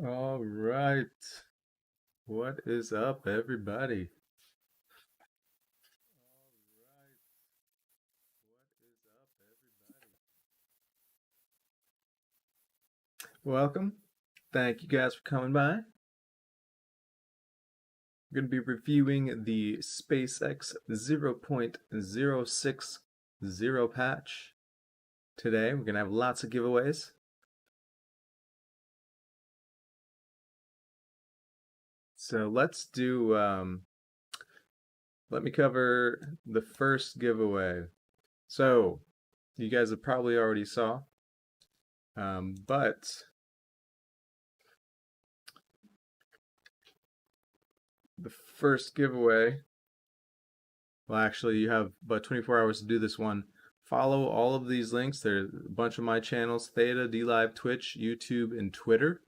All right. What is up, everybody? Welcome. Thank you guys for coming by. We're going to be reviewing the SpaceX 0.060 patch today. We're going to have lots of giveaways. So let me cover the first giveaway. So, you guys have probably already saw, but the first giveaway, well, actually, you have about 24 hours to do this one. Follow all of these links. There's a bunch of my channels: Theta, DLive, Twitch, YouTube, and Twitter.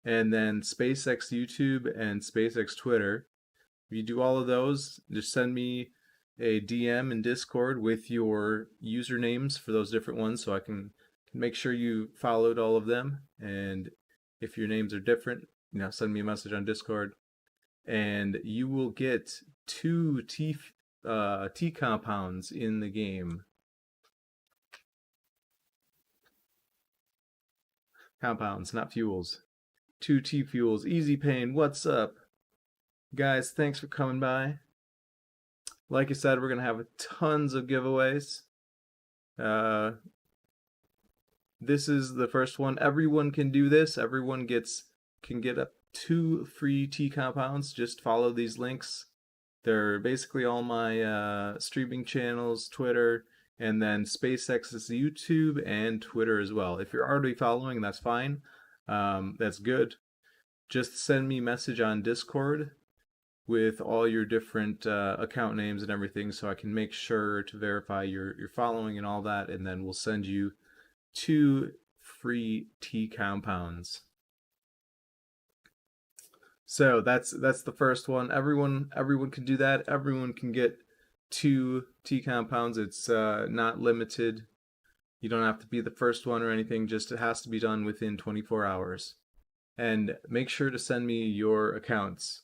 And then SpaceX YouTube and SpaceX Twitter. If you do all of those, just send me a DM in Discord with your usernames for those different ones so I can make sure you followed all of them. And if your names are different, send me a message on Discord. And you will get 2 T compounds in the game. Compounds, not fuels. 2 T fuels. Easy Pain, what's up? Guys, thanks for coming by. Like I said, we're going to have tons of giveaways. This is the first one. Everyone can do this. Everyone can get up 2 free T compounds. Just follow these links. They're basically all my streaming channels, Twitter, and then SpaceX's YouTube and Twitter as well. If you're already following, that's fine. That's good. Just send me a message on Discord with all your different account names and everything so I can make sure to verify your following and all that, and then we'll send you 2 free T compounds. So that's the first one. Everyone can do that. Everyone can get 2 T compounds. It's not limited. You don't have to be the first one or anything. Just it has to be done within 24 hours. And make sure to send me your accounts.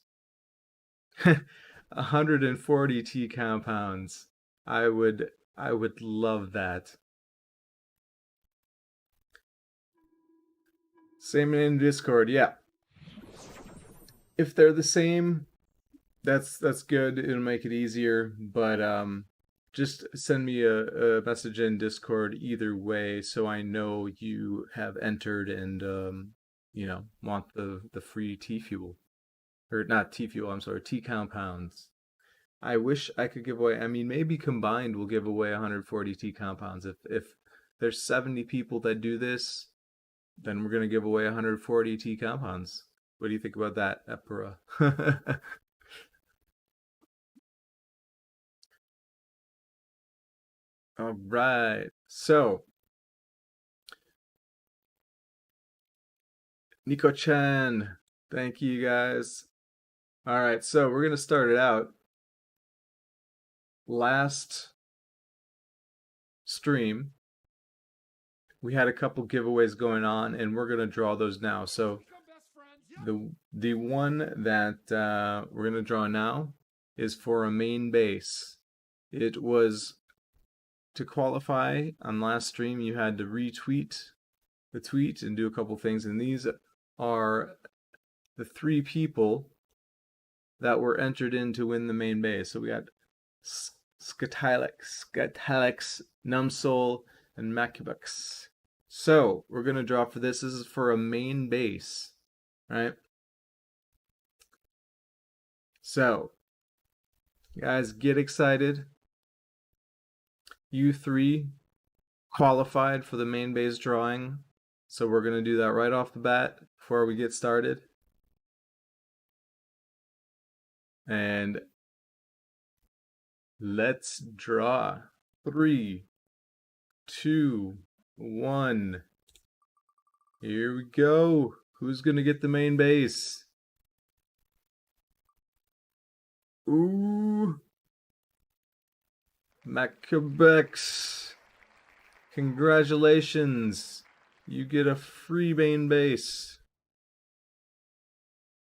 140 T compounds. I would love that. Same in Discord, yeah. If they're the same, that's good. It'll make it easier, but just send me a message in Discord either way so I know you have entered and want the free T fuel. Or not T fuel, I'm sorry, T compounds. I wish I could give away, I mean, maybe combined we'll give away 140 T compounds. If there's 70 people that do this, then we're going to give away 140 T compounds. What do you think about that, Epera? All right. So, Nico-chan, thank you guys. All right, so we're going to start it out. Last stream, we had a couple giveaways going on, and we're going to draw those now. So the one that we're going to draw now is for a main base. It was, to qualify on last stream, you had to retweet the tweet and do a couple things, and these are the 3 people that were entered in to win the main base. So we got Skatalix, Numsol, and Macubux. So we're gonna draw for this. This is for a main base, right? So, guys, get excited. You 3 qualified for the main base drawing. So we're gonna do that right off the bat before we get started. And let's draw. 3, 2, 1. Here we go. Who's gonna get the main base? Ooh. Macabex. Congratulations. You get a free main base.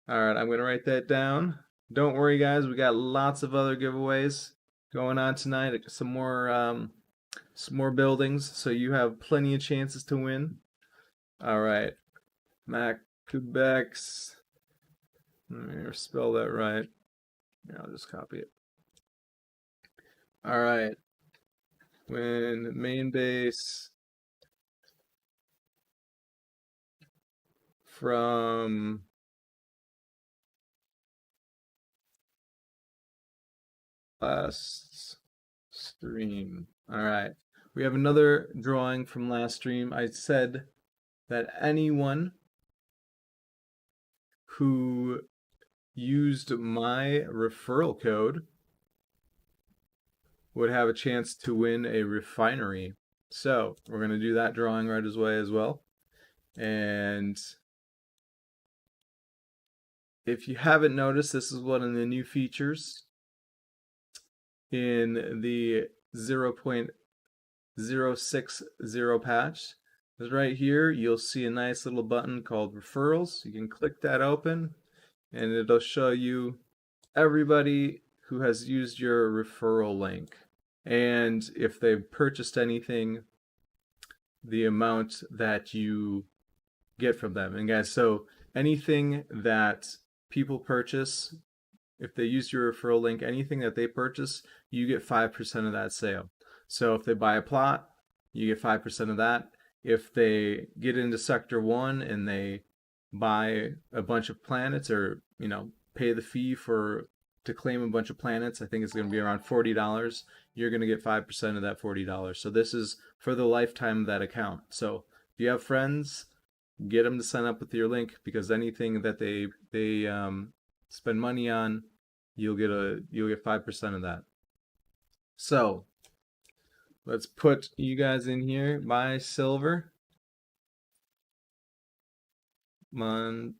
All right, I'm gonna write that down. Don't worry, guys. We got lots of other giveaways going on tonight. Some more buildings, so you have plenty of chances to win. All right, Mac Quebecs. Let me spell that right. Yeah, I'll just copy it. All right, win main base from last stream. All right. We have another drawing from last stream. I said that anyone who used my referral code would have a chance to win a refinery. So we're going to do that drawing right away as well. And if you haven't noticed, this is one of the new features in the 0.060 patch. Is right here, you'll see a nice little button called referrals. You can click that open and it'll show you everybody who has used your referral link. And if they've purchased anything, the amount that you get from them. And guys, so anything that people purchase, if they use your referral link, anything that they purchase, you get 5% of that sale. So if they buy a plot, you get 5% of that. If they get into Sector 1 and they buy a bunch of planets, or pay the fee to claim a bunch of planets, I think it's going to be around $40. You're going to get 5% of that $40. So this is for the lifetime of that account. So if you have friends, get them to sign up with your link, because anything that they spend money on, you'll get 5% of that. So let's put you guys in here. Buy silver. Monago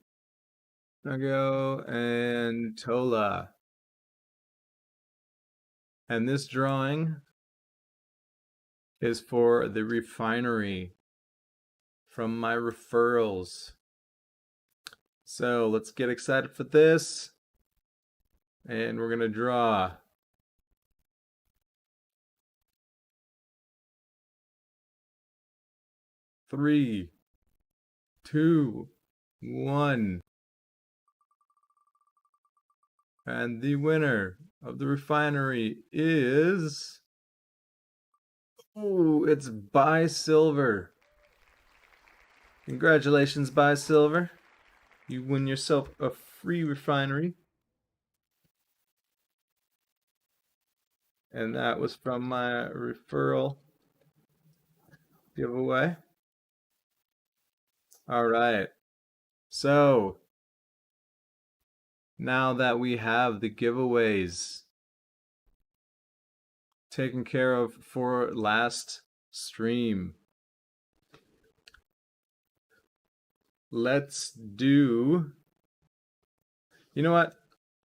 and Tola. And this drawing is for the refinery from my referrals. So let's get excited for this. And we're going to draw. Three, two, one. And the winner of the refinery is... Oh, it's Buy Silver. Congratulations, Buy Silver. You win yourself a free refinery. And that was from my referral giveaway. All right. So now that we have the giveaways taken care of for last stream, let's do... You know what?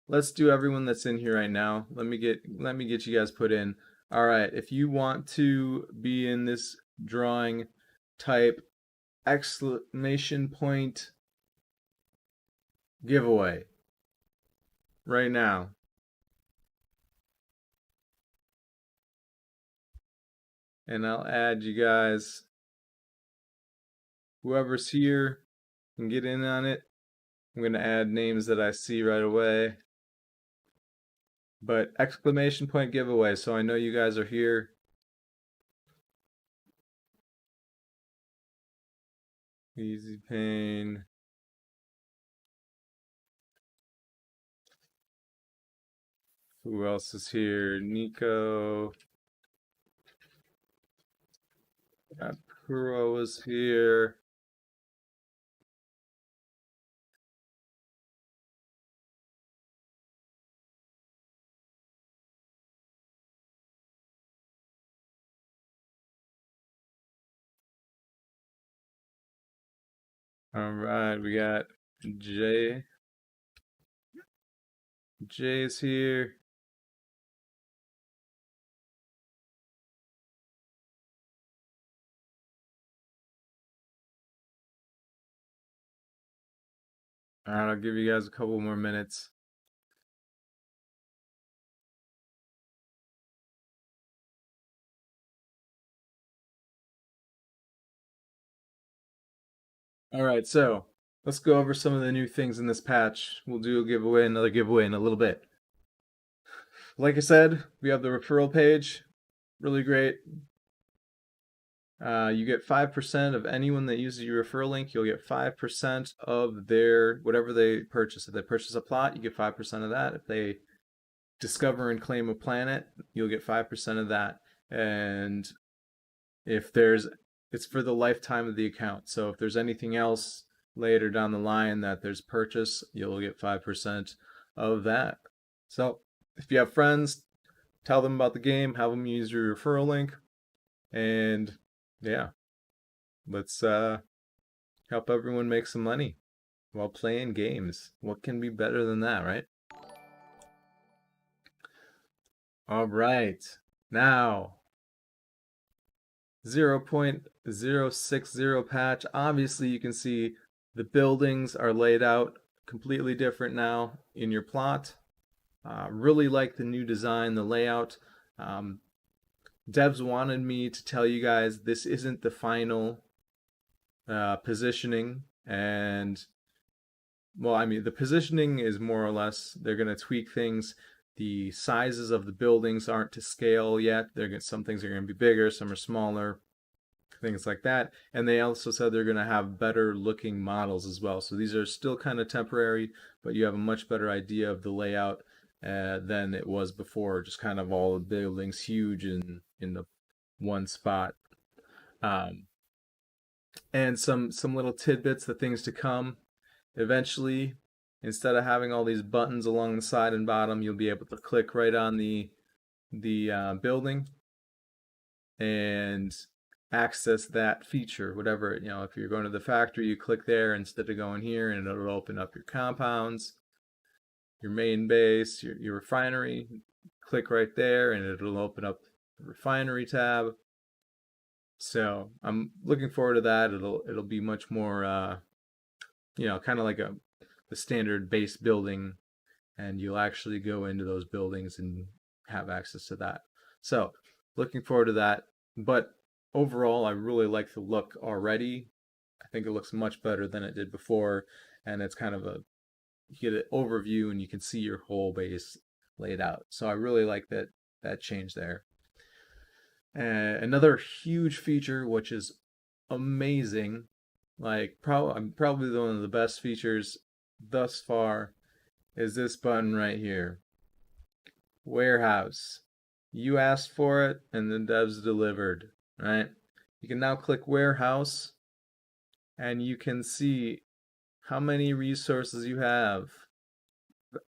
Let's do everyone that's in here right now. Let me get you guys put in. All right, if you want to be in this drawing, type exclamation point giveaway right now. And I'll add you guys. Whoever's here can get in on it. I'm going to add names that I see right away. But exclamation point giveaway, so I know you guys are here. Easy Pain. Who else is here? Nico. Kuro is here. All right, we got Jay. Jay's here. All right, I'll give you guys a couple more minutes. All right, so let's go over some of the new things in this patch. We'll do a giveaway, another giveaway in a little bit. Like I said, we have the referral page. Really great. You get 5% of anyone that uses your referral link. You'll get 5% of their whatever they purchase. If they purchase a plot, you get 5% of that. If they discover and claim a planet, you'll get 5% of that. And if there's, it's for the lifetime of the account. So if there's anything else later down the line that there's purchase, you'll get 5% of that. So if you have friends, tell them about the game, have them use your referral link, and yeah, let's help everyone make some money while playing games. What can be better than that, right? All right, now 0.060 patch. Obviously, you can see the buildings are laid out completely different now in your plot. Really like the new design, the layout. Devs wanted me to tell you guys this isn't the final positioning, and well, I mean, the positioning is more or less, they're going to tweak things. The sizes of the buildings aren't to scale yet. Some things are going to be bigger, some are smaller, things like that. And they also said they're going to have better looking models as well. So these are still kind of temporary, but you have a much better idea of the layout than it was before. Just kind of all the buildings huge in the one spot. And some little tidbits, the things to come. Eventually, instead of having all these buttons along the side and bottom, you'll be able to click right on the building and access that feature. Whatever, you know, if you're going to the factory, you click there instead of going here, and it'll open up your compounds, your main base, your refinery. Click right there, and it'll open up the refinery tab. So I'm looking forward to that. It'll be much more you know, kind of like the standard base building, and you'll actually go into those buildings and have access to that. So looking forward to that. But overall, I really like the look already. I think it looks much better than it did before, and it's kind of you get an overview and you can see your whole base laid out. So I really like that change there. Another huge feature, which is amazing, like probably one of the best features thus far, is this button right here, warehouse. You asked for it and the devs delivered, right? You can now click warehouse and you can see how many resources you have.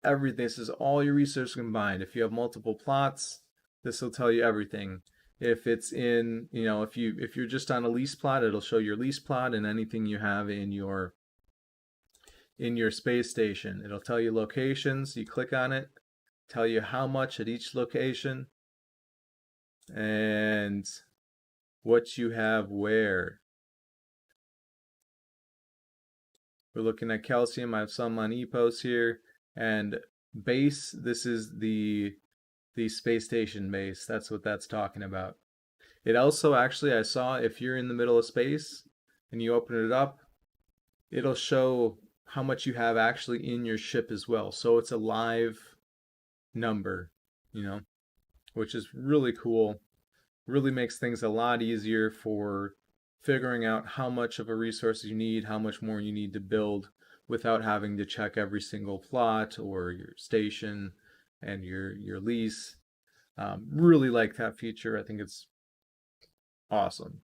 Everything. This is all your resources combined. If you have multiple plots, this will tell you everything. If it's in, you know, if you're just on a lease plot, it'll show your lease plot and anything you have in your space station. It'll tell you locations. You click on it, tell you how much at each location, and what you have where. We're looking at calcium. I have some on EPOS here, and base. This is the space station base. That's what that's talking about. It also actually, I saw, if you're in the middle of space and you open it up, it'll show how much you have actually in your ship as well. So it's a live number, you know, which is really cool. Really makes things a lot easier for figuring out how much of a resource you need, how much more you need to build without having to check every single plot or your station and your lease. Really like that feature. I think it's awesome.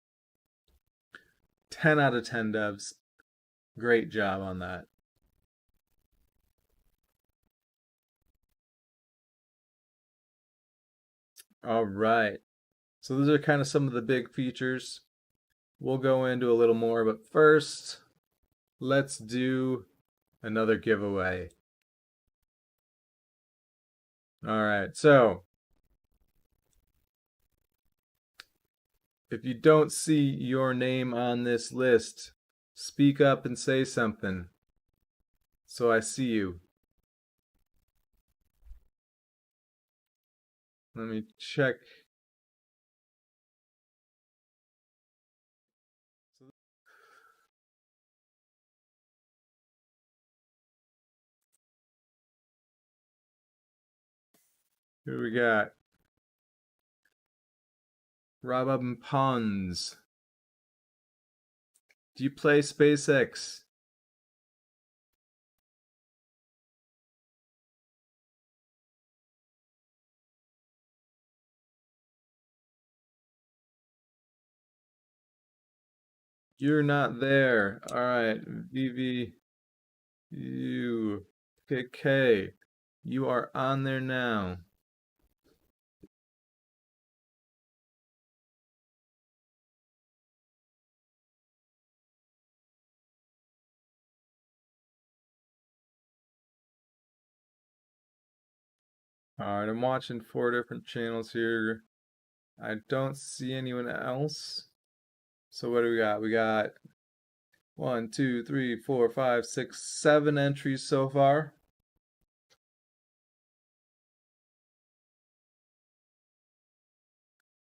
10 out of 10 devs. Great job on that. All right. So those are kind of some of the big features. We'll go into a little more, but first, let's do another giveaway. All right. So if you don't see your name on this list, speak up and say something. So I see you. Let me check. Who we got? Robin Pons. Do you play SpaceX? You're not there. All right, VV, you, KK, you are on there now. All right, I'm watching 4 different channels here. I don't see anyone else. So what do we got? We got 1, 2, 3, 4, 5, 6, 7 entries so far.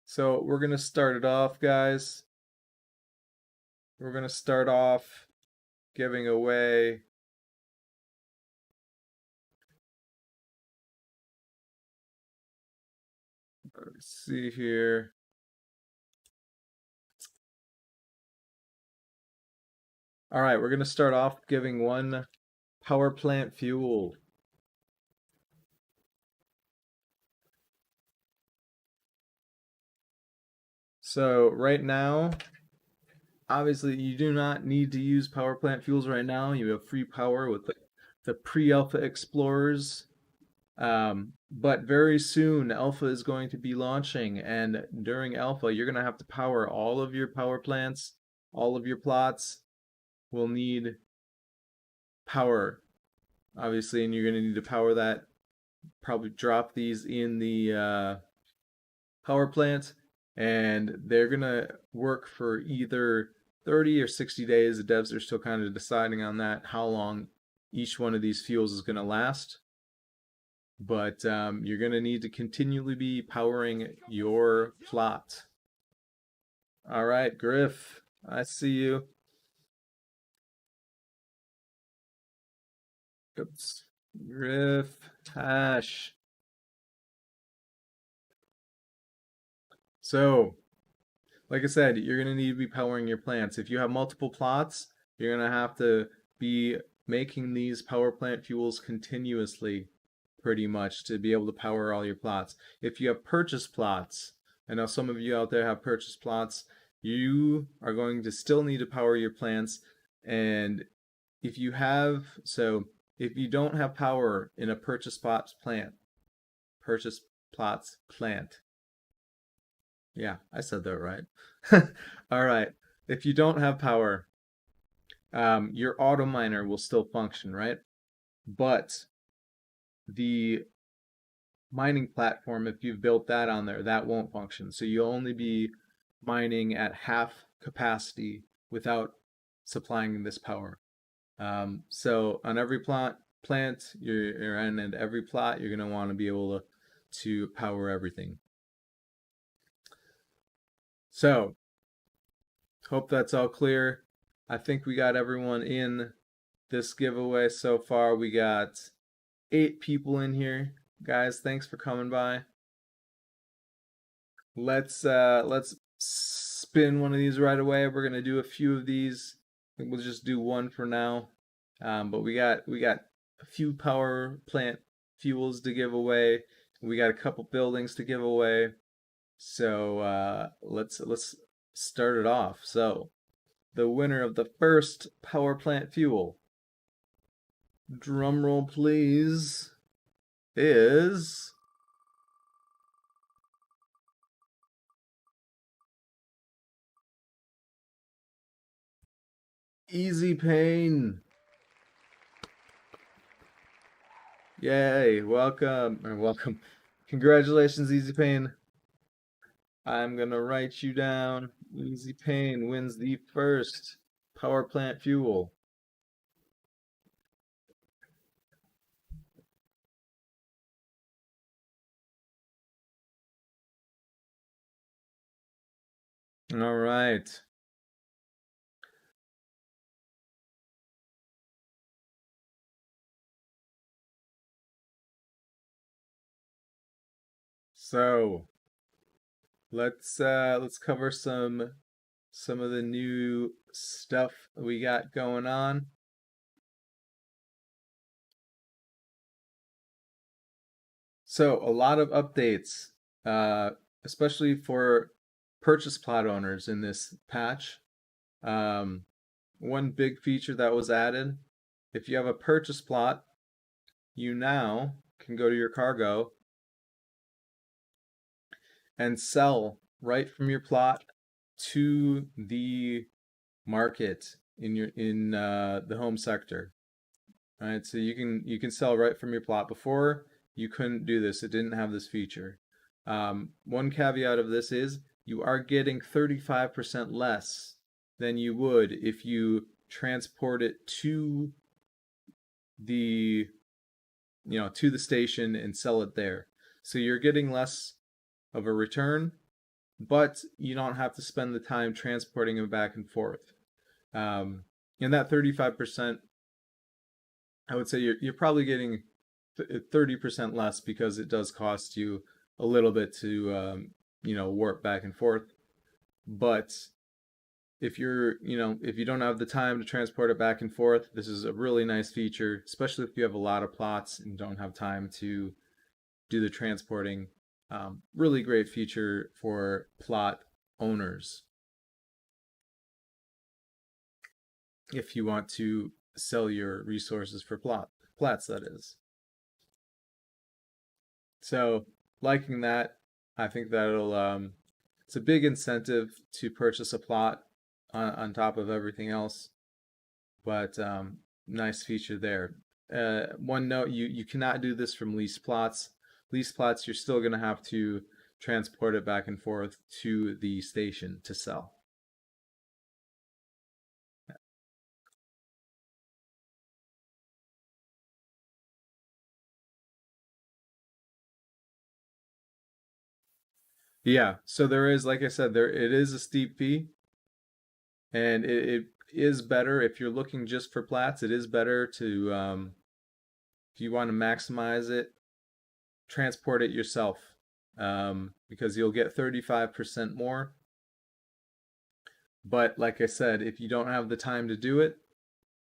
So we're gonna start it off, guys. We're gonna start off giving away let's see here. All right, we're gonna start off giving one power plant fuel. So right now, obviously you do not need to use power plant fuels right now. You have free power with the pre-alpha explorers. But very soon alpha is going to be launching, and during alpha you're going to have to power all of your power plants. All of your plots will need power, obviously, and you're going to need to power that. Probably drop these in the power plant, and they're going to work for either 30 or 60 days. The devs are still kind of deciding on that, how long each one of these fuels is going to last. But you're going to need to continually be powering your plot. All right, Griff, I see you. Oops. Griff, hash. So, like I said, you're going to need to be powering your plants. If you have multiple plots, you're going to have to be making these power plant fuels continuously, pretty much, to be able to power all your plots. If you have purchase plots, I know some of you out there have purchase plots, you are going to still need to power your plants. And if you have, so if you don't have power in a purchase plots plant, yeah, I said that right. All right. If you don't have power, your auto miner will still function, right? But the mining platform, if you've built that on there, that won't function. So you'll only be mining at half capacity without supplying this power. So on every plant, and every plot, you're gonna want to be able to power everything. So hope that's all clear. I think we got everyone in this giveaway so far. We got 8 people in here. Guys, thanks for coming by. Let's spin one of these right away. We're gonna do a few of these. I think we'll just do one for now. But we got a few power plant fuels to give away. We got a couple buildings to give away. So let's start it off. So the winner of the first power plant fuel, drum roll please, is Easy Pain. Yay, welcome. Congratulations, Easy Pain. I'm gonna write you down. Easy Pain wins the first power plant fuel. All right. So let's cover some of the new stuff we got going on. So a lot of updates, uh, especially for purchase plot owners in this patch. Um, One big feature that was added, if you have a purchase plot, you now can go to your cargo and sell right from your plot to the market in the home sector. All right, so you can sell right from your plot. Before you couldn't do this; it didn't have this feature. One caveat of this is you are getting 35% less than you would if you transport it the to the station and sell it there. So you're getting less of a return, but you don't have to spend the time transporting it back and forth. And that 35%, I would say you're probably getting 30% less because it does cost you a little bit to warp back and forth. But if you don't have the time to transport it back and forth, this is a really nice feature, especially if you have a lot of plots and don't have time to do the transporting. Really great feature for plot owners if you want to sell your resources for plots, that is. So liking that, I think that'll it's a big incentive to purchase a plot on top of everything else. But nice feature there. One note: you cannot do this from Lease Plots. Lease Plots, you're still gonna have to transport it back and forth to the station to sell. Yeah, so there is, like I said, there it is a steep fee, and it is better if you're looking just for plats. It is better to if you want to maximize it, transport it yourself, because you'll get 35% more. But like I said, if you don't have the time to do it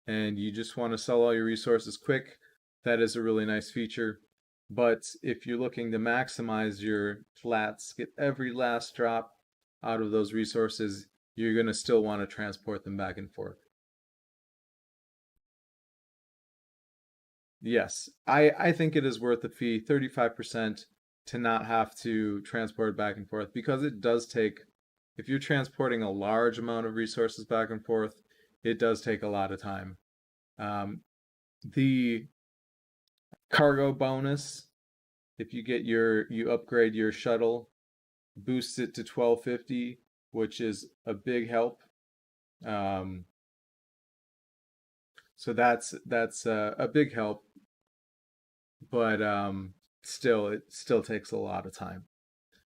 and you just want to sell all your resources quick, that is a really nice feature. But if you're looking to maximize your flats, get every last drop out of those resources, you're going to still want to transport them back and forth. Yes, I think it is worth the fee, 35%, to not have to transport it back and forth, because it does take, if you're transporting a large amount of resources back and forth, it does take a lot of time. Um, the cargo bonus, if you upgrade your shuttle, boosts it to 1250, which is a big help. Um, so that's a big help, but still it still takes a lot of time.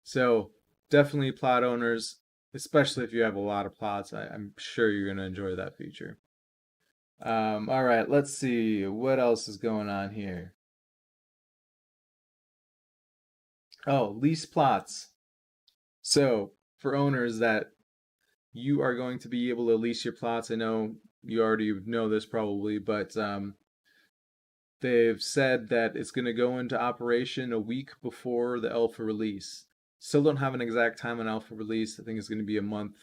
So definitely plot owners, especially if you have a lot of plots, I'm sure you're going to enjoy that feature. All right, let's see what else is going on here. Oh, lease plots. So for owners that you are going to be able to lease your plots, I know you already know this probably, but they've said that it's going to go into operation a week before the alpha release. Still don't have an exact time on alpha release. I think it's going to be a month,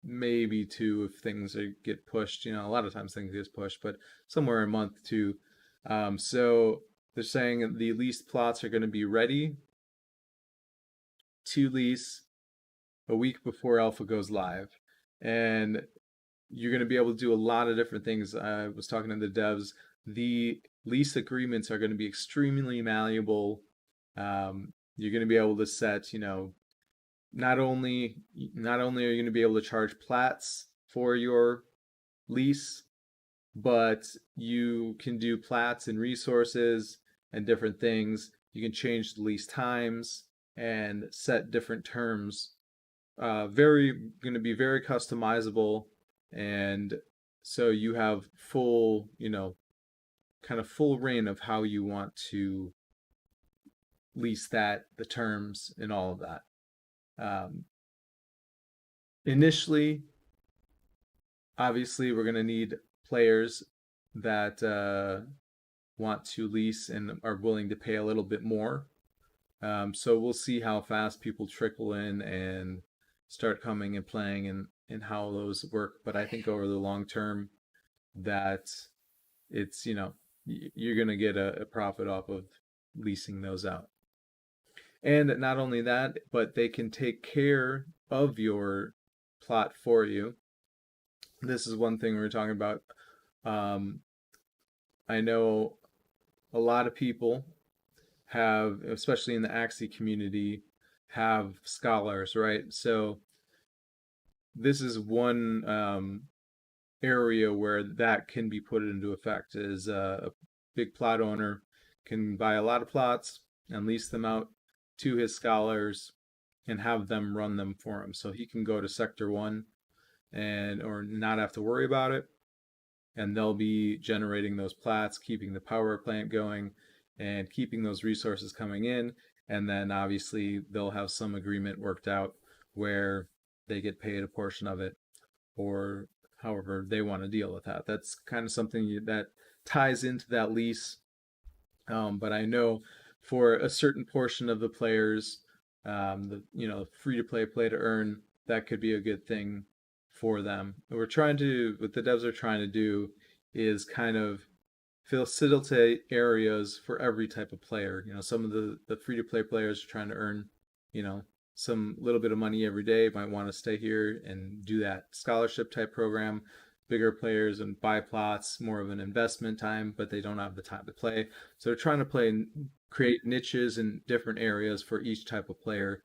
maybe two if things get pushed. A lot of times things get pushed, but somewhere a month to. So they're saying the leased plots are going to be ready to lease a week before alpha goes live, and you're going to be able to do a lot of different things. I was talking to the devs. The lease agreements are going to be extremely malleable. You're going to be able to set, not only are you going to be able to charge plats for your lease, but you can do plats and resources and different things. You can change the lease times and set different terms very going to be very customizable, and so you have full, kind of full reign of how you want to lease that, the terms, and all of that. Um, Initially, obviously, we're going to need players that want to lease and are willing to pay a little bit more. So we'll see how fast people trickle in and start coming and playing, and how those work. But I think over the long term, that it's, you're going to get a profit off of leasing those out. And not only that, but they can take care of your plot for you. This is one thing we were talking about. Um, I know a lot of people have, especially in the Axie community, have scholars, right? So this is one area where that can be put into effect. Is a big plot owner can buy a lot of plots and lease them out to his scholars and have them run them for him. So he can go to sector one and or not have to worry about it, and they'll be generating those plats, keeping the power plant going, and keeping those resources coming in. And then obviously they'll have some agreement worked out where they get paid a portion of it, or however they want to deal with that. That's kind of something that ties into that lease. But I know for a certain portion of the players, the free to play to earn, that could be a good thing for them. What the devs are trying to do is kind of facilitate areas for every type of player. Some of the free to play players are trying to earn, you know, some little bit of money every day, might want to stay here and do that scholarship type program. Bigger players and buy plots, more of an investment time, but they don't have the time to play. So they're trying to create niches in different areas for each type of player,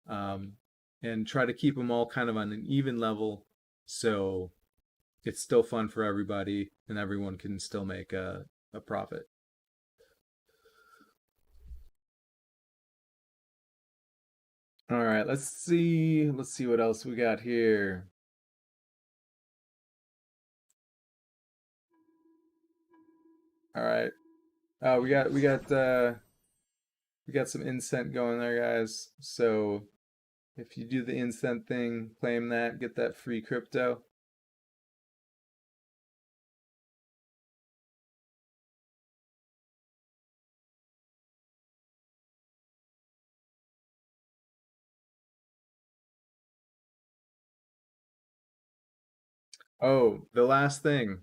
um, and try to keep them all kind of on an even level, so it's still fun for everybody and everyone can still make a profit. All right, let's see what else we got here. All right. We got some incent going there, guys. So if you do the incent thing, claim that, get that free crypto. Oh, the last thing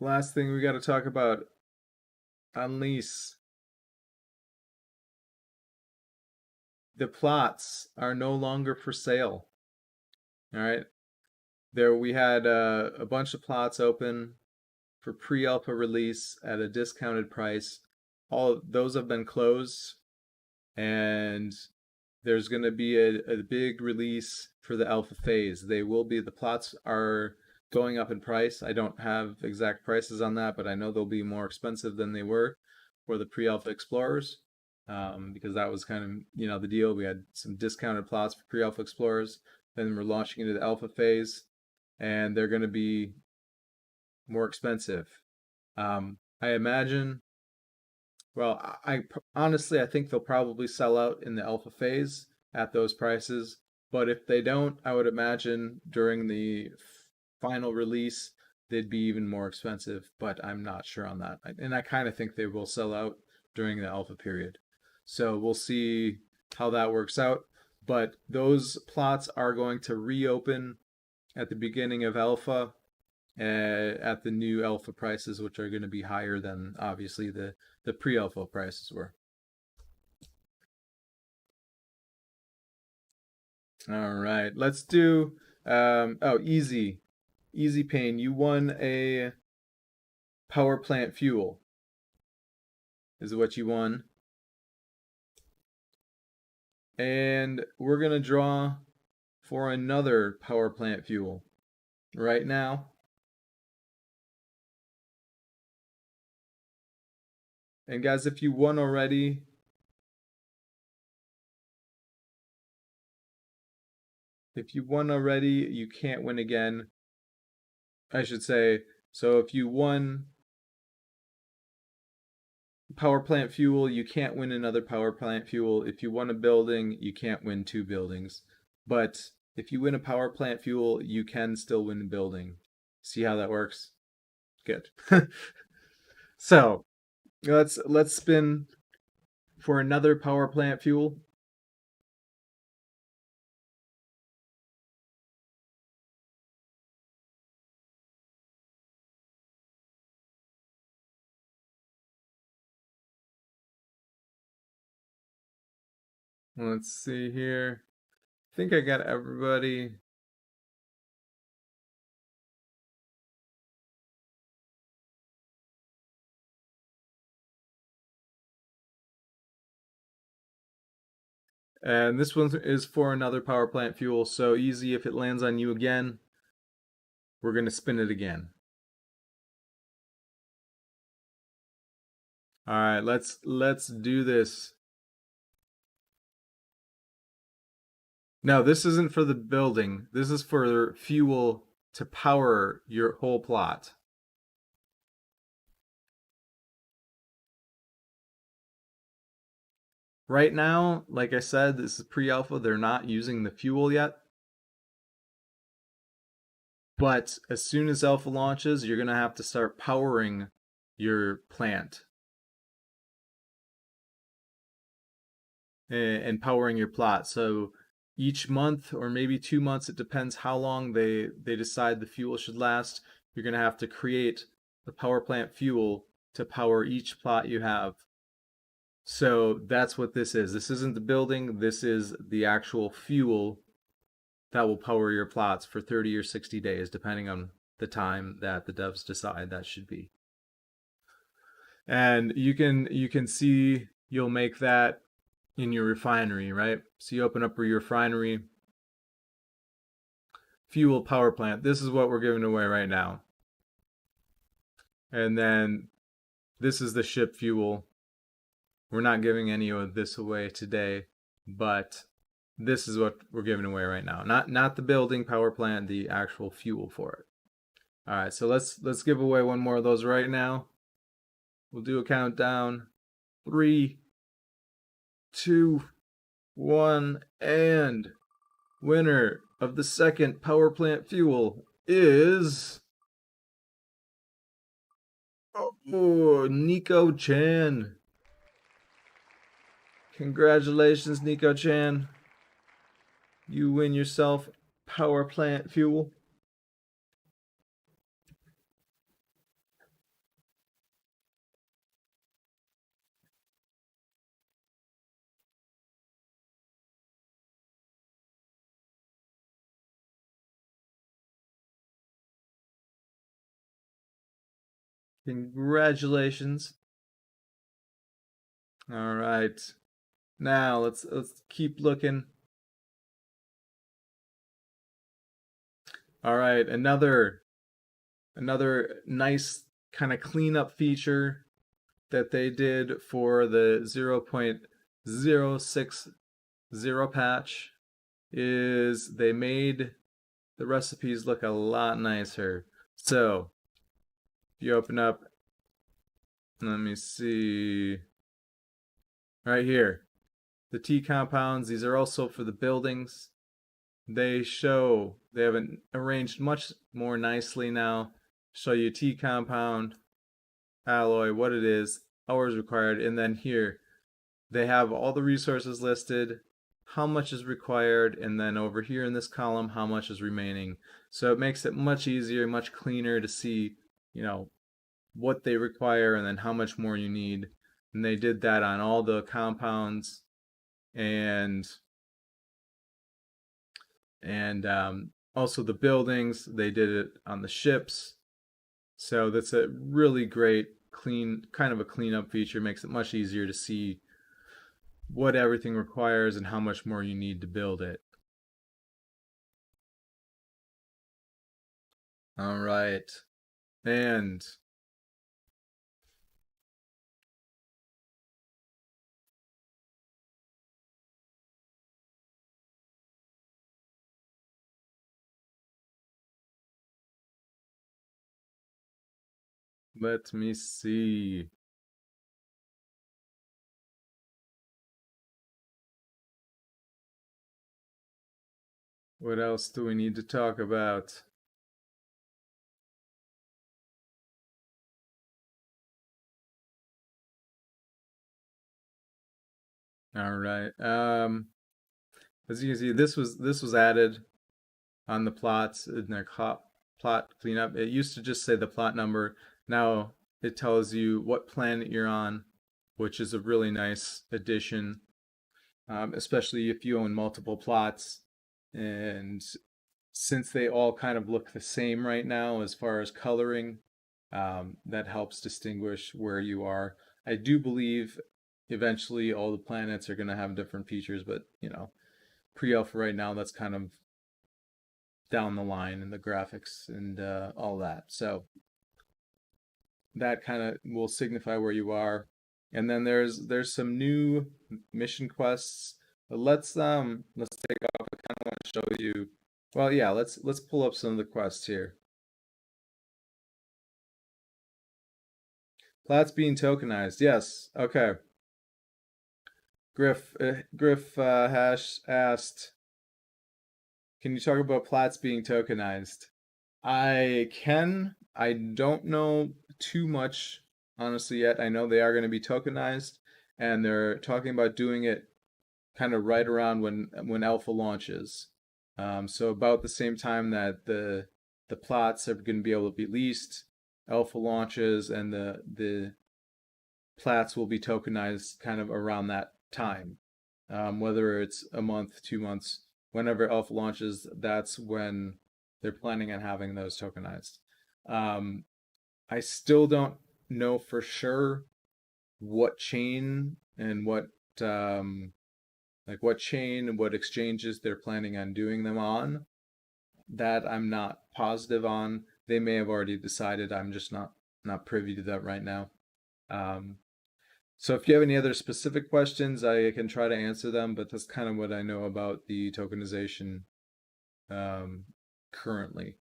we got to talk about on lease. The plots are no longer for sale. All right. There we had a bunch of plots open for pre-alpha release at a discounted price. All of those have been closed, and there's going to be a big release for the alpha phase. The plots are going up in price. I don't have exact prices on that, but I know they'll be more expensive than they were for the pre-alpha explorers, because that was kind of the deal. We had some discounted plots for pre-alpha explorers. Then we're launching into the alpha phase, and they're going to be more expensive. I imagine. Well, honestly, I think they'll probably sell out in the alpha phase at those prices. But if they don't, I would imagine during the final release, they'd be even more expensive. But I'm not sure on that. And I kind of think they will sell out during the alpha period. So we'll see how that works out. But those plots are going to reopen at the beginning of alpha, at the new alpha prices, which are going to be higher than obviously the pre-alpha prices were. All right, let's do. Easy pain. You won a power plant fuel. Is what you won, and we're gonna draw for another power plant fuel right now. And guys, if you won already, If you won already, you can't win again. I should say, so if you won power plant fuel, you can't win another power plant fuel. If you won a building, you can't win 2 buildings. But if you win a power plant fuel, you can still win a building. See how that works? Good. So let's spin for another power plant fuel. Let's see here. I think I got everybody. And this one is for another power plant fuel. So easy. If it lands on you again, we're going to spin it again. All right, let's do this. No, this isn't for the building. This is for fuel to power your whole plot. Right now, like I said, this is pre-alpha. They're not using the fuel yet. But as soon as alpha launches, you're going to have to start powering your plant and powering your plot. So each month or maybe 2 months, it depends how long they decide the fuel should last, you're going to have to create the power plant fuel to power each plot you have. So that's what this is. This isn't the building, this is the actual fuel that will power your plots for 30 or 60 days, depending on the time that the devs decide that should be. And you can see you'll make that in your refinery, right? So you open up your refinery, fuel power plant. This is what we're giving away right now. And then this is the ship fuel. We're not giving any of this away today, but this is what we're giving away right now. Not the building power plant, the actual fuel for it. All right, so let's give away one more of those right now. We'll do a countdown. 3, 2, 1, and winner of the second power plant fuel is Nico Chan. Congratulations, Nico Chan. You win yourself power plant fuel. Congratulations. All right. Now let's keep looking. All right, another nice kind of cleanup feature that they did for the 0.060 patch is they made the recipes look a lot nicer. So, if you open up, let me see, right here, the T compounds, these are also for the buildings. They have it arranged much more nicely now. Show you T compound, alloy, what it is, hours required, and then here they have all the resources listed, how much is required, and then over here in this column, how much is remaining. So it makes it much easier, much cleaner to see, what they require and then how much more you need. And they did that on all the compounds and also the buildings. They did it on the ships. So that's a really great kind of a cleanup feature. Makes it much easier to see what everything requires and how much more you need to build it. All right. And Let me see. What else do we need to talk about? All right. As you can see, this was added on the plots in the plot cleanup. It used to just say the plot number. Now it tells you what planet you're on, which is a really nice addition, especially if you own multiple plots. And since they all kind of look the same right now as far as coloring, that helps distinguish where you are. I do believe eventually all the planets are going to have different features, but pre-alpha right now, that's kind of down the line in the graphics and all that. So that kind of will signify where you are. And then there's some new mission quests. Let's take off. I kind of want to show you. Well, yeah, let's pull up some of the quests here. Plots being tokenized. Yes. Okay. Griff Hash asked, "Can you talk about plots being tokenized?" I can. I don't know too much honestly yet. I know they are going to be tokenized, and they're talking about doing it kind of right around when alpha launches. So about the same time that the plots are going to be able to be leased, alpha launches, and the plats will be tokenized kind of around that time. Whether it's a month, 2 months, whenever alpha launches, that's when they're planning on having those tokenized. Um, I still don't know for sure what chain and what chain and what exchanges they're planning on doing them on. That I'm not positive on. They may have already decided. I'm just not privy to that right now. Um, so if you have any other specific questions, I can try to answer them, but that's kind of what I know about the tokenization um, currently.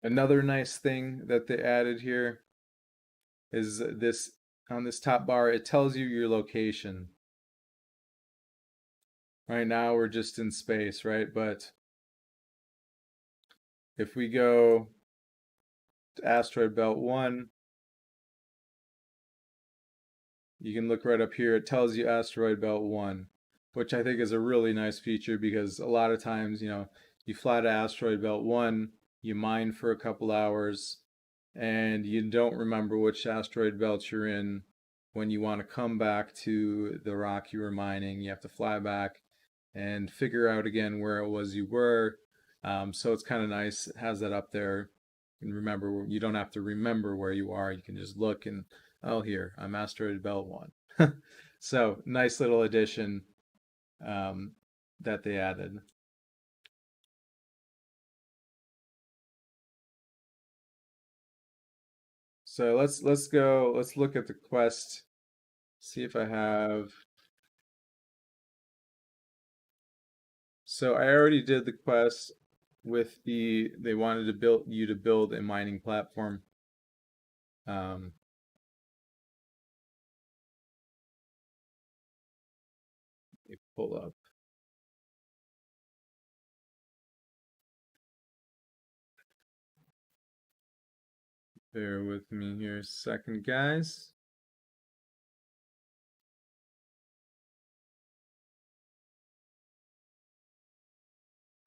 Another nice thing that they added here is this on this top bar, it tells you your location. Right now we're just in space, right? But if we go to asteroid belt 1, you can look right up here. It tells you asteroid belt 1, which I think is a really nice feature because a lot of times, you fly to asteroid belt 1, you mine for a couple hours, and you don't remember which asteroid belt you're in. When you want to come back to the rock you were mining, you have to fly back and figure out again where it was you were. So it's kind of nice. It has that up there. And remember, you don't have to remember where you are. You can just look and, oh, here, I'm asteroid belt 1. So nice little addition um, that they added. So let's go. Let's look at the quest. See if I have. So I already did the quest with they wanted to build a mining platform. Um, Let me pull up. Bear with me here a second, guys.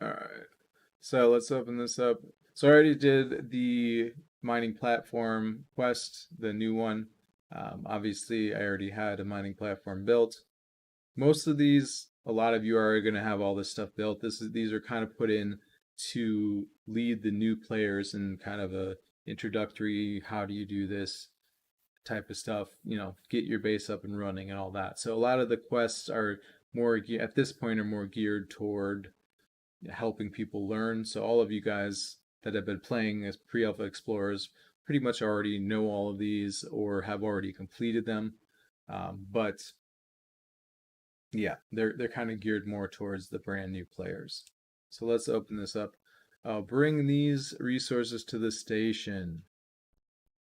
All right. So let's open this up. So I already did the mining platform quest, the new one. Obviously, I already had a mining platform built. Most of these, a lot of you are going to have all this stuff built. These are kind of put in to lead the new players in kind of a introductory, how do you do this type of stuff, get your base up and running and all that. So a lot of the quests are more at this point are more geared toward helping people learn. So all of you guys that have been playing as pre-alpha explorers pretty much already know all of these or have already completed them. But Yeah, they're kind of geared more towards the brand new players. So let's open this up. Bring these resources to the station.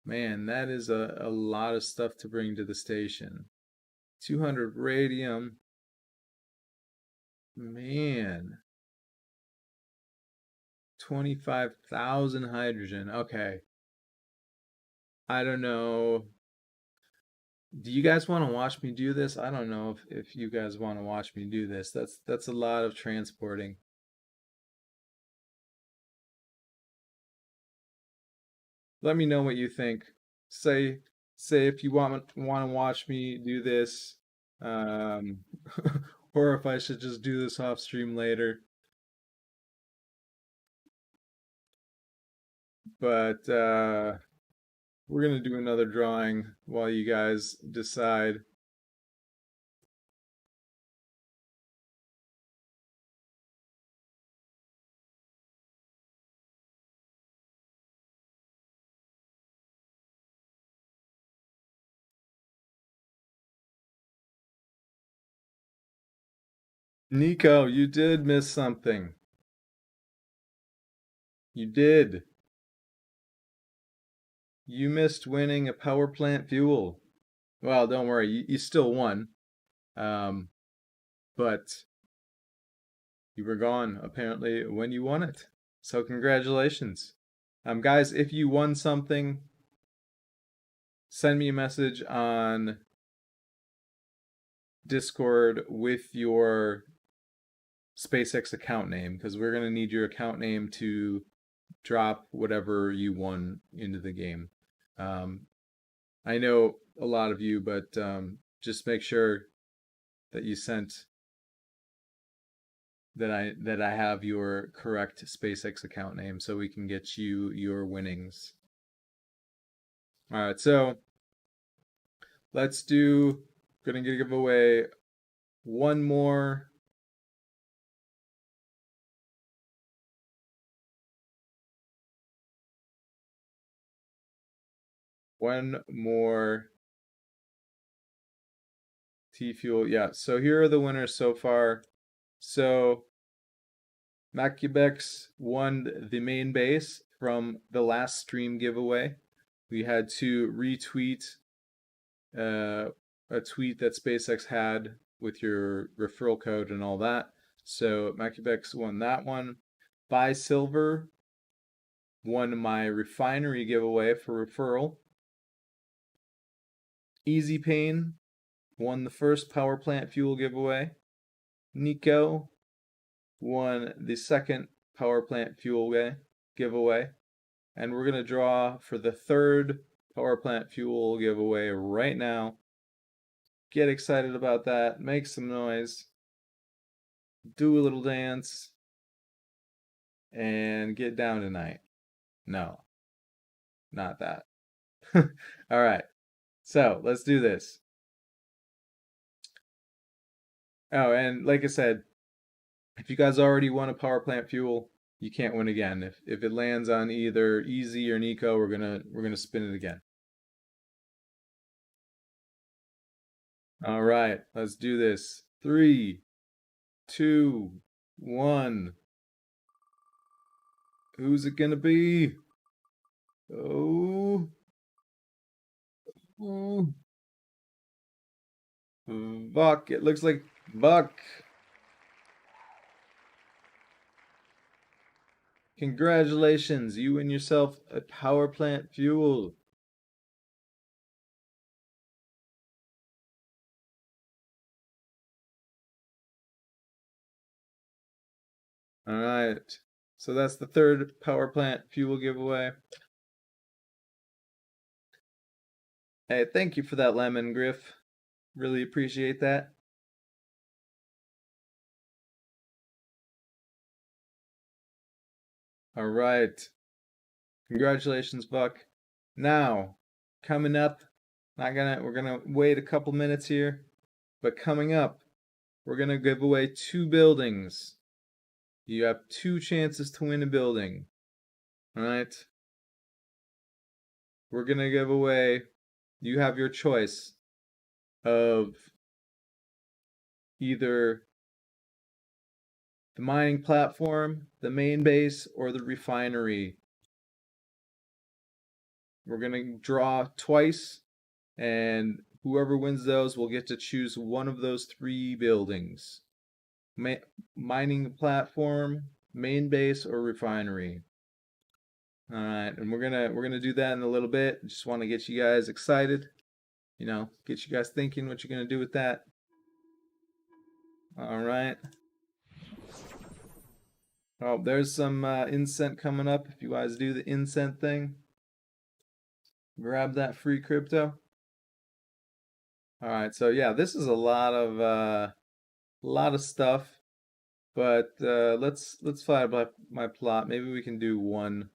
Man, that is a lot of stuff to bring to the station. 200 radium. Man. 25,000 hydrogen. Okay. I don't know. Do you guys want to watch me do this? I don't know if you guys want to watch me do this. That's a lot of transporting. Let me know what you think. Say say if you want to watch me do this, um, or if I should just do this off stream later. But we're gonna do another drawing while you guys decide. Nico, you did miss something. You did. You missed winning a power plant fuel. Well, don't worry, you still won. Um, but you were gone apparently when you won it. So congratulations. Guys, if you won something, send me a message on Discord with your SpaceX account name because we're going to need your account name to drop whatever you won into the game. I know a lot of you, but just make sure that you sent that I have your correct SpaceX account name so we can get you your winnings. All right, so let's do. Gonna give away one more. One more T Fuel. Yeah, so here are the winners so far. So Macubex won the main base from the last stream giveaway. We had to retweet a tweet that SpaceX had with your referral code and all that. So Macubex won that one. Buy Silver won my refinery giveaway for referral. Easy Pain won the first power plant fuel giveaway. Nico won the second power plant fuel giveaway. And we're going to draw for the third power plant fuel giveaway right now. Get excited about that. Make some noise. Do a little dance. And get down tonight. No, not that. All right. So let's do this. Oh, and like I said, if you guys already won a power plant fuel, you can't win again. If it lands on either Easy or Nico, we're gonna spin it again. All right, let's do this. 3, 2, 1. Who's it gonna be? Oh, oh. Buck. It looks like Buck. Congratulations, you win yourself a power plant fuel. All right. So that's the third power plant fuel giveaway. Hey, thank you for that lemon, Griff. Really appreciate that. All right. Congratulations, Buck. Now, coming up, we're gonna wait a couple minutes here, but coming up, we're gonna give away 2 buildings. You have 2 chances to win a building. All right. We're gonna give away. You have your choice of either the mining platform, the main base, or the refinery. We're going to draw twice, and whoever wins those will get to choose one of those three buildings. Mining platform, main base, or refinery. All right, and we're gonna do that in a little bit. Just want to get you guys excited, get you guys thinking what you're gonna do with that. All right. Oh, there's some incent coming up. If you guys do the incent thing, grab that free crypto. All right, so yeah, this is a lot of stuff, but let's fly by my plot. Maybe we can do one.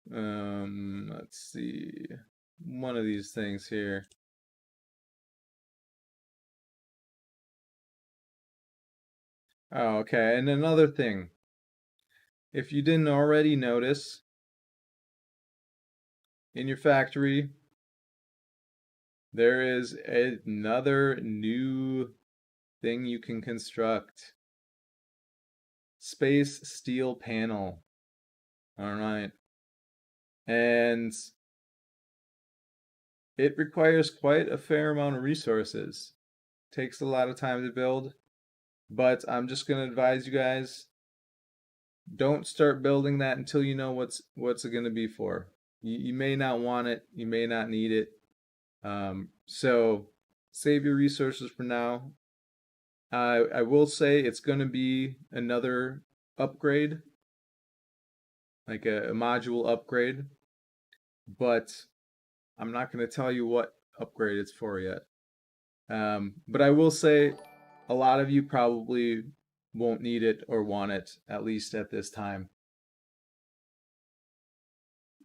Let's see, one of these things here. Oh, okay, and another thing, if you didn't already notice, in your factory, there is another new thing you can construct. Space steel panel. All right. And it requires quite a fair amount of resources. Takes a lot of time to build, but I'm just going to advise you guys, don't start building that until you know what's it going to be for. You may not want it, you may not need it. So save your resources for now. I will say it's going to be another upgrade, like a module upgrade, but I'm not going to tell you what upgrade it's for yet. But I will say a lot of you probably won't need it or want it, at least at this time.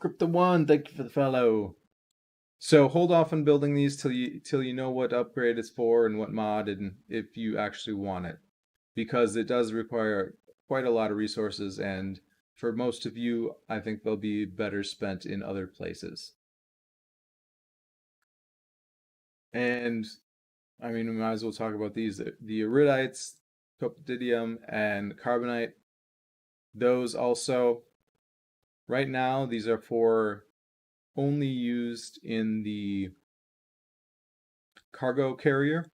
Crypto1, thank you for the follow. So hold off on building these till you know what upgrade it's for and what mod, and if you actually want it, because it does require quite a lot of resources, and for most of you, I think they'll be better spent in other places. And I mean, we might as well talk about these. The iridites, copadidium, and carbonite. Those also, right now, these are for only used in the cargo carrier,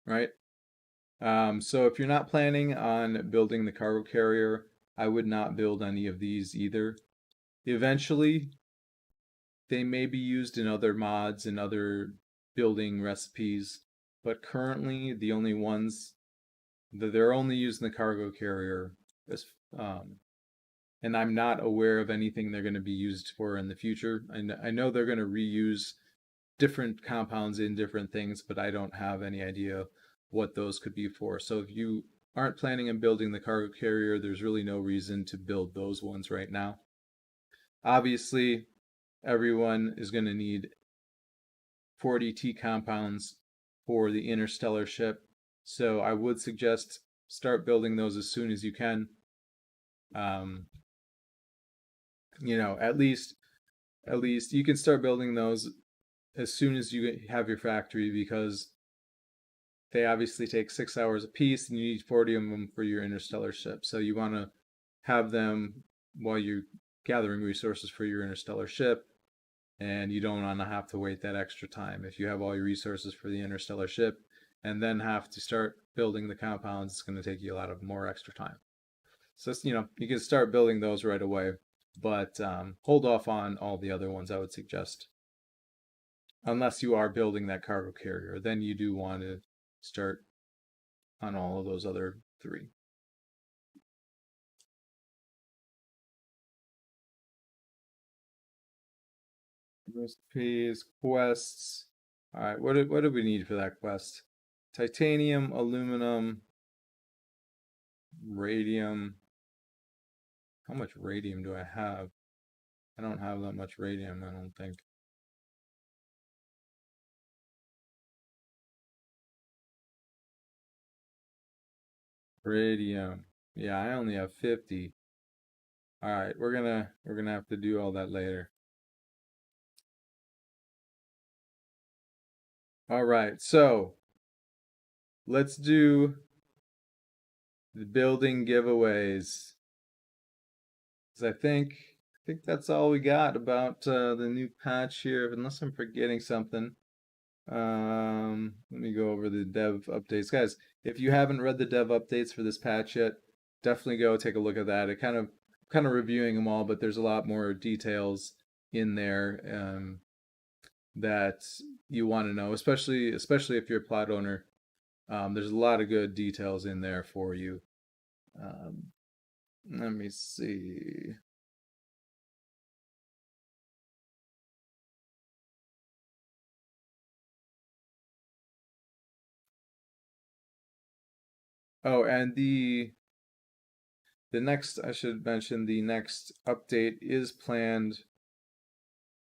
right? So if you're not planning on building the cargo carrier, I would not build any of these either. Eventually, they may be used in other mods and other building recipes, but currently the only ones that they're only used in the cargo carrier. And I'm not aware of anything they're going to be used for in the future. I know they're going to reuse different compounds in different things, but I don't have any idea what those could be for. So if you aren't planning on building the cargo carrier, there's really no reason to build those ones right now. Obviously, everyone is going to need 40T compounds for the interstellar ship, so I would suggest start building those as soon as you can. At least you can start building those as soon as you have your factory, because they obviously take 6 hours a piece and you need 40 of them for your interstellar ship. So you want to have them while you're gathering resources for your interstellar ship, and you don't want to have to wait that extra time. If you have all your resources for the interstellar ship and then have to start building the compounds, it's going to take you a lot of more extra time. So, you can start building those right away, but hold off on all the other ones, I would suggest. Unless you are building that cargo carrier, then you do want to start on all of those other three. Recipes, quests. All right, what do we need for that quest? Titanium, aluminum, radium. How much radium do I have? I don't have that much radium, I don't think. Radium. Yeah, I only have 50. All right, we're gonna have to do all that later. All right, so let's do the building giveaways. 'Cause I think that's all we got about the new patch here, unless I'm forgetting something. Let me go over the dev updates, guys. If you haven't read the dev updates for this patch yet, definitely go take a look at that. It kind of reviewing them all, but there's a lot more details in there that you want to know, especially if you're a plot owner. There's a lot of good details in there for you. Let me see. Oh, and the next, I should mention, the next update is planned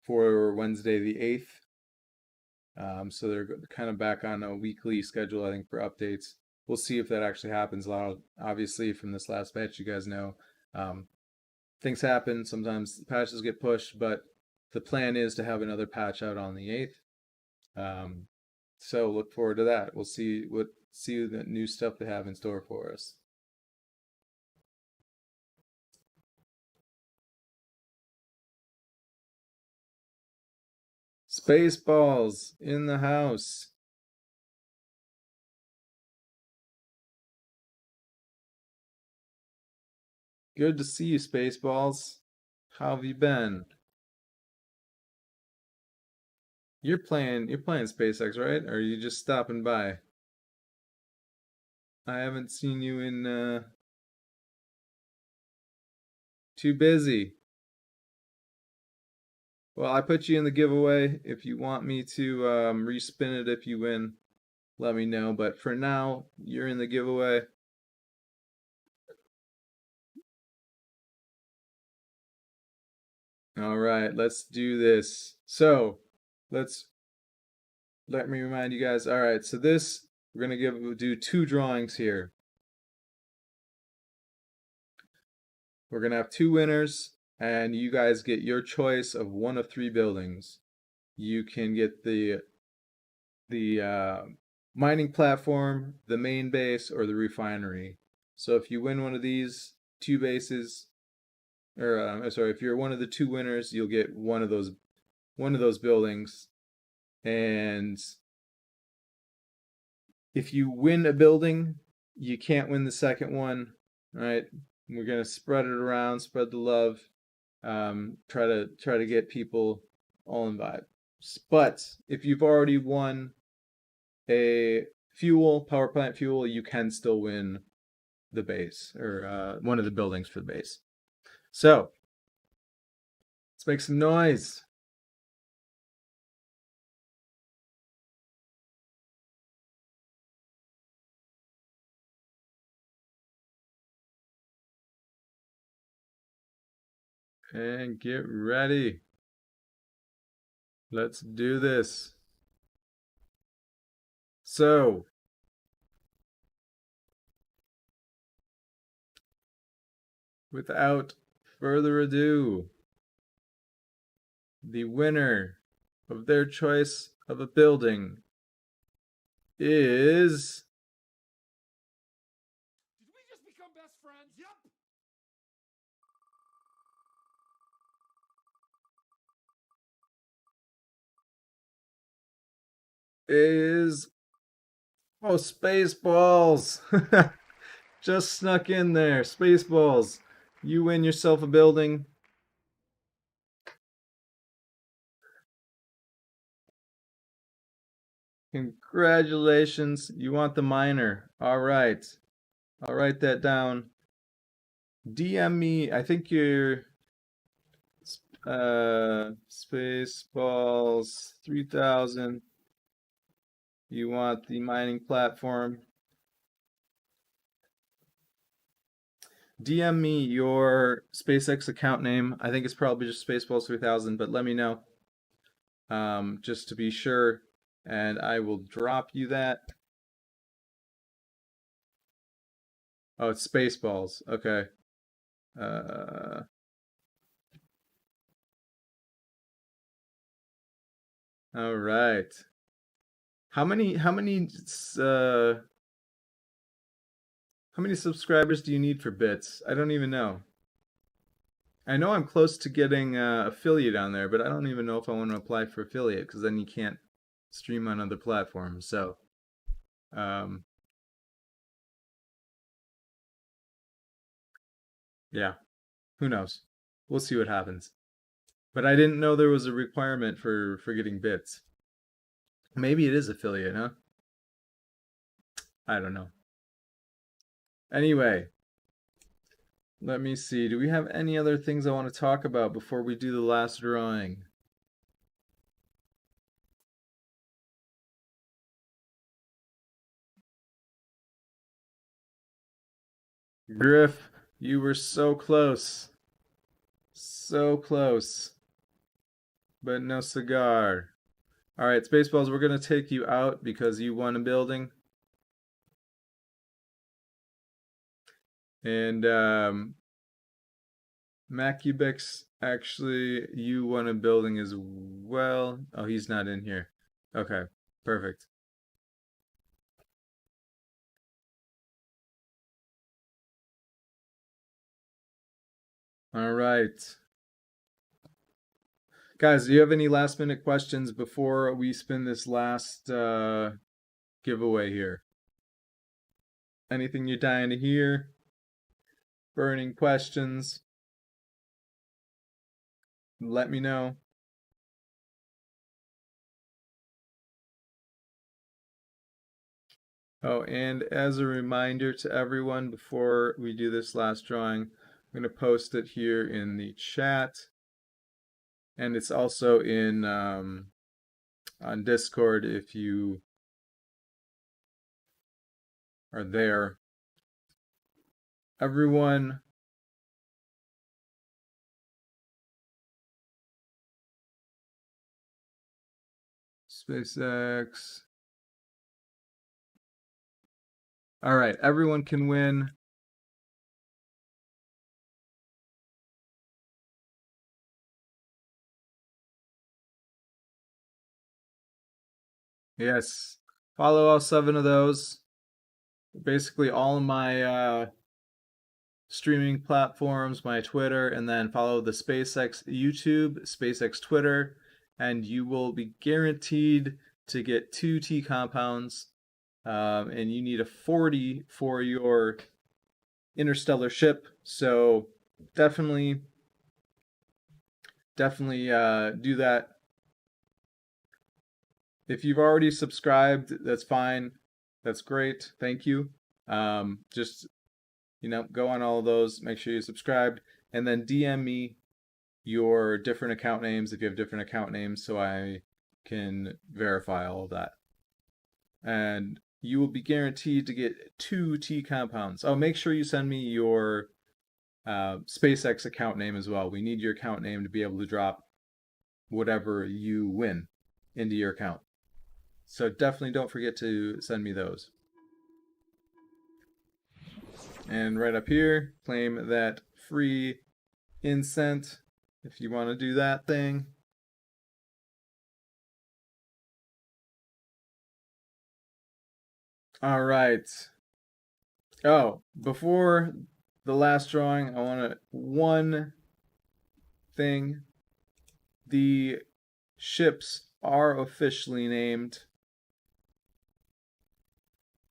for Wednesday the 8th. So they're kind of back on a weekly schedule, I think, for updates. We'll see if that actually happens. Obviously, from this last patch, you guys know, things happen. Sometimes patches get pushed, but the plan is to have another patch out on the 8th. So look forward to that. We'll see the new stuff they have in store for us. Spaceballs in the house. Good to see you, Spaceballs. How have you been? You're playing SpaceX, right? Or are you just stopping by? I haven't seen you in too busy. Well, I put you in the giveaway. If you want me to respin it if you win, let me know. But for now, you're in the giveaway. All right, let's do this. So, let me remind you guys. All right, so we're gonna do two drawings here. We're gonna have two winners, and you guys get your choice of one of three buildings. You can get the mining platform, the main base, or the refinery. So if you win one of these two bases, or sorry, if you're one of the two winners, you'll get one of those buildings. And if you win a building, you can't win the second one, right? We're gonna spread it around, spread the love, try to get people all involved. But if you've already won a power plant fuel, you can still win the base or one of the buildings for the base. So let's make some noise. And get ready. Let's do this. So, without further ado, the winner of their choice of a building is Did we just become best friends? Yep. Spaceballs. Just snuck in there. Spaceballs. You win yourself a building. Congratulations. You want the miner. All right. I'll write that down. DM me. I think you're Spaceballs 3000. You want the mining platform. DM me your SpaceX account name. I think it's probably just Spaceballs 3000, but let me know just to be sure, and I will drop you that. Oh, it's Spaceballs. Okay. All right. How many How many subscribers do you need for bits? I don't even know. I know I'm close to getting affiliate on there, but I don't even know if I want to apply for affiliate because then you can't stream on other platforms. So, um, yeah, who knows? We'll see what happens. But I didn't know there was a requirement for getting bits. Maybe it is affiliate, huh? I don't know. Anyway, let me see. Do we have any other things I want to talk about before we do the last drawing? Griff, you were so close. So close. But no cigar. All right, Spaceballs, we're going to take you out because you won a building. And Macubex, actually, you won a building as well. Oh, he's not in here. Okay, perfect. All right. Guys, do you have any last minute questions before we spin this last giveaway here? Anything you're dying to hear? Burning questions? Let me know. Oh, and as a reminder to everyone, before we do this last drawing, I'm going to post it here in the chat. And it's also in on Discord if you are there. Everyone, SpaceX. All right, everyone can win. Yes, follow all 7 of those. Basically, all of my streaming platforms, my Twitter, and then follow the SpaceX YouTube, SpaceX Twitter, and you will be guaranteed to get 2 T compounds. And you need a 40 for your interstellar ship. So definitely do that. If you've already subscribed, that's fine. That's great. Thank you. Just go on all of those. Make sure you subscribed, and then DM me your different account names if you have different account names, so I can verify all of that. And you will be guaranteed to get 2 T compounds. Oh, make sure you send me your SpaceX account name as well. We need your account name to be able to drop whatever you win into your account. So definitely don't forget to send me those. And right up here, claim that free incent if you want to do that thing. All right. Oh, before the last drawing, I want to one thing. The ships are officially named.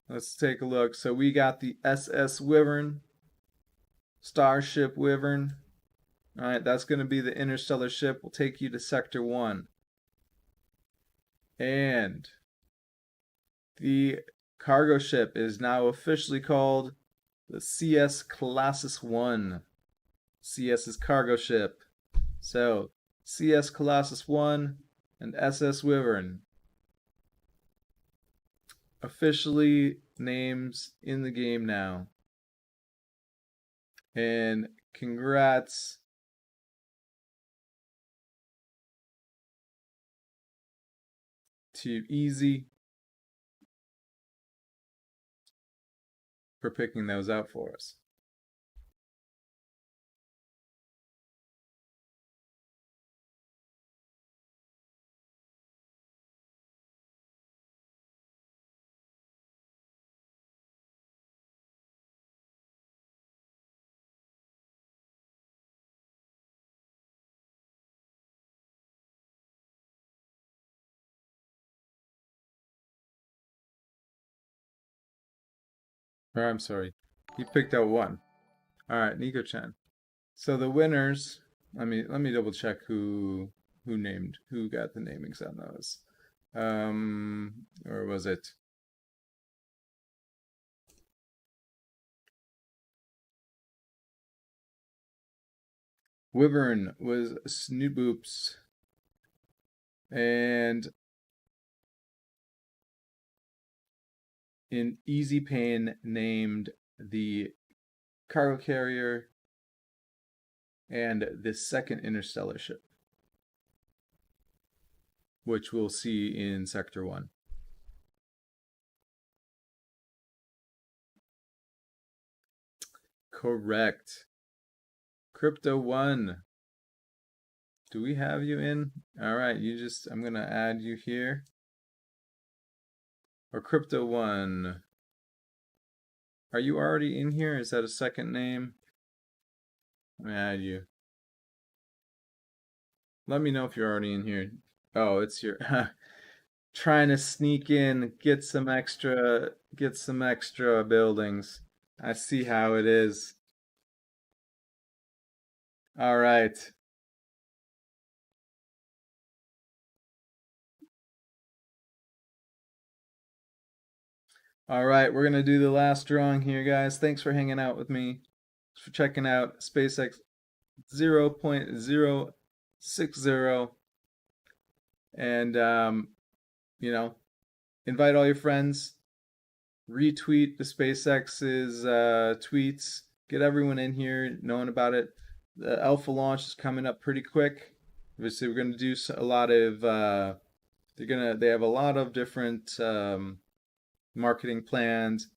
Let's take a look. So we got the SS Wyvern, Starship Wyvern. All right, that's going to be the interstellar ship. We'll take you to Sector 1. And the cargo ship is now officially called the CS Colossus 1. CS's cargo ship. So, CS Colossus 1 and SS Wyvern. Officially names in the game now. And congrats to Easy for picking those out for us. Or I'm sorry, you picked out one. All right, Nico-chan. So the winners. Let me double check who got the namings on those. Or was it? Wyvern was Snoop Boops, and in Easy Pain named the cargo carrier and the second interstellar ship, which we'll see in Sector 1. Correct. Crypto 1. Do we have you in? All right, I'm going to add you here. Or Crypto 1. Are you already in here? Is that a second name? Let me add you. Let me know if you're already in here. Oh, it's your trying to sneak in, get some extra buildings. I see how it is. All right. All right, we're gonna do the last drawing here, guys. Thanks for hanging out with me. Thanks for checking out SpaceX 0.060. And invite all your friends. Retweet the SpaceX's tweets. Get everyone in here knowing about it. The alpha launch is coming up pretty quick. Obviously, we're gonna do a lot of. They have a lot of different marketing plans,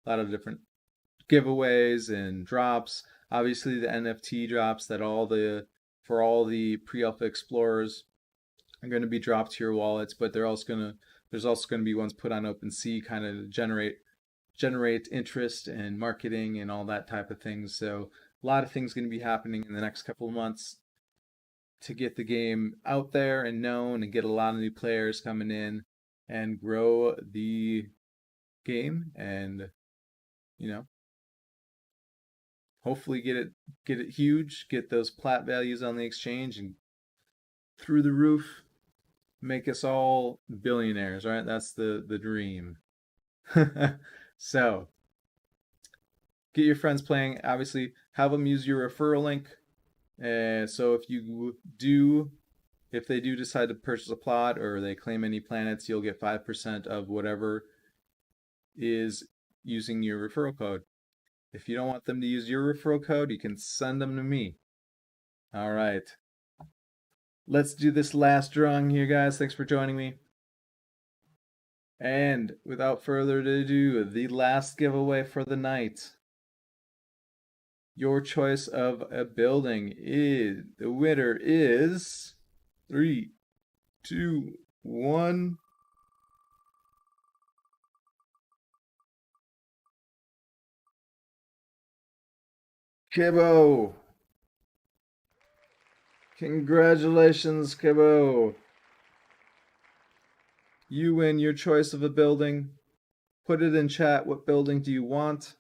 a lot of different giveaways and drops. Obviously, the NFT drops that for all the pre-alpha explorers are going to be dropped to your wallets, but there's also going to be ones put on OpenSea, kind of generate interest and marketing and all that type of things. So a lot of things going to be happening in the next couple of months to get the game out there and known and get a lot of new players coming in and grow the game and hopefully get it huge, get those plat values on the exchange and through the roof, make us all billionaires, right? That's the dream. So get your friends playing. Obviously, have them use your referral link. So if they do decide to purchase a plot or they claim any planets, you'll get 5% of whatever is using your referral code. If you don't want them to use your referral code, you can send them to me. All right. Let's do this last drawing here, guys. Thanks for joining me. And without further ado, the last giveaway for the night. Your choice of a building the winner is 3, 2, 1. Kibbo. Congratulations, Kibbo. You win your choice of a building. Put it in chat. What building do you want?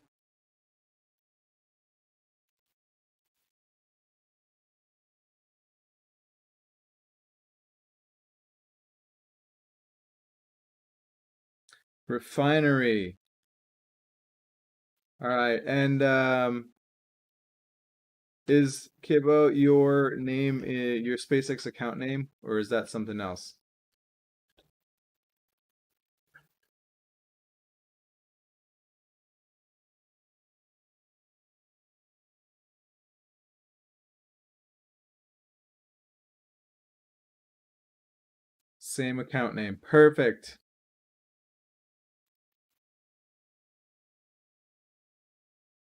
Refinery. All right, and is Kibbo your name, your SpaceX account name, or is that something else? Same account name. Perfect.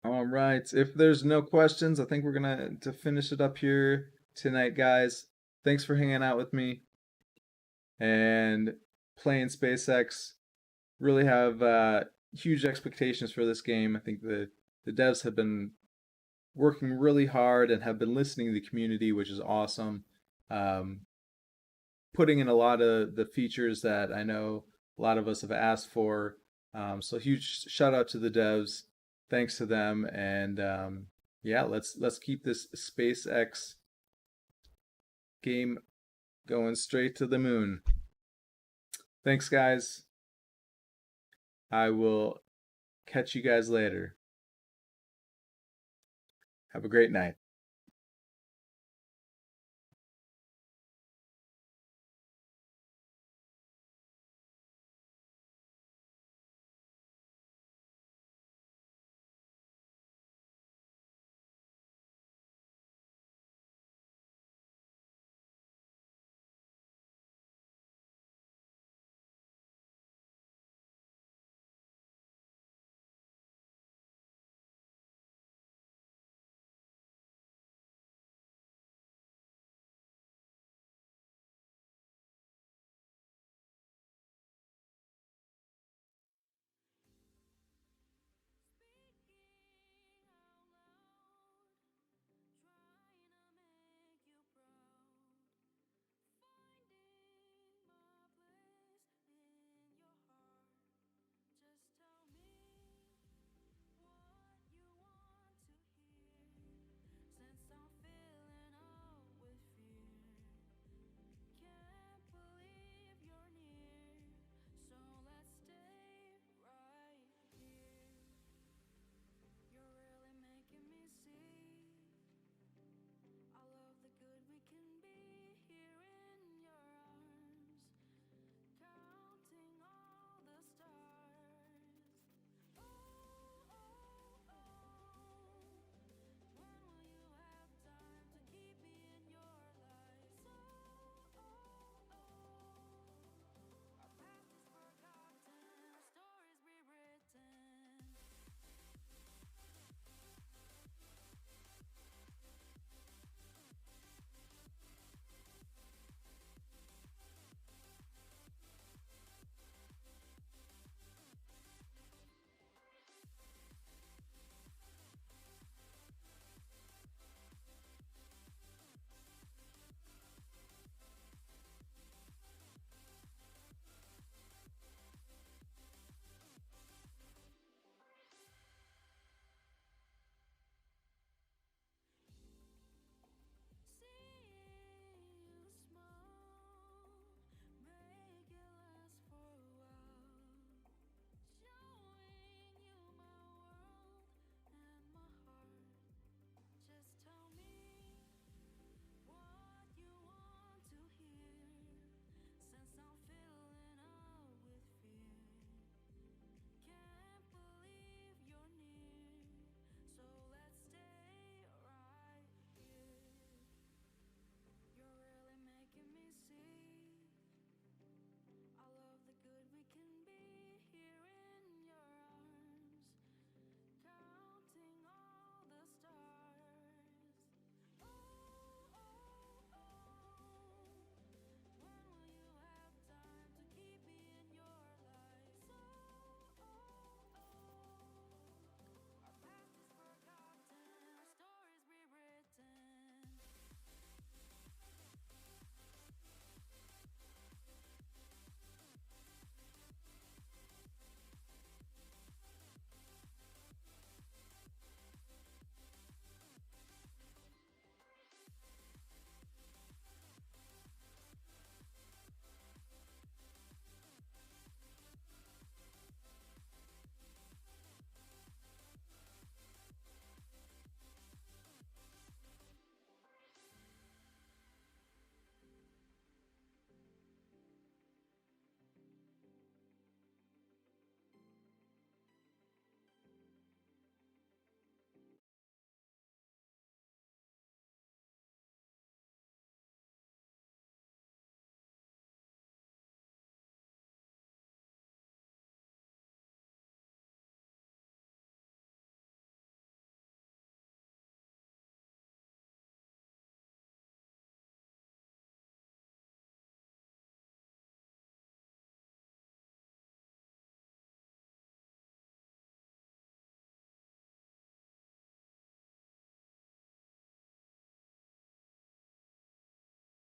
All right. If there's no questions, I think we're gonna to finish it up here tonight, guys. Thanks for hanging out with me and playing SpaceX. Really have huge expectations for this game. I think the devs have been working really hard and have been listening to the community, which is awesome. Putting in a lot of the features that I know a lot of us have asked for. So huge shout out to the devs. thanks to them. And yeah, let's keep this SpaceX game going straight to the moon. Thanks, guys. I will catch you guys later. Have a great night.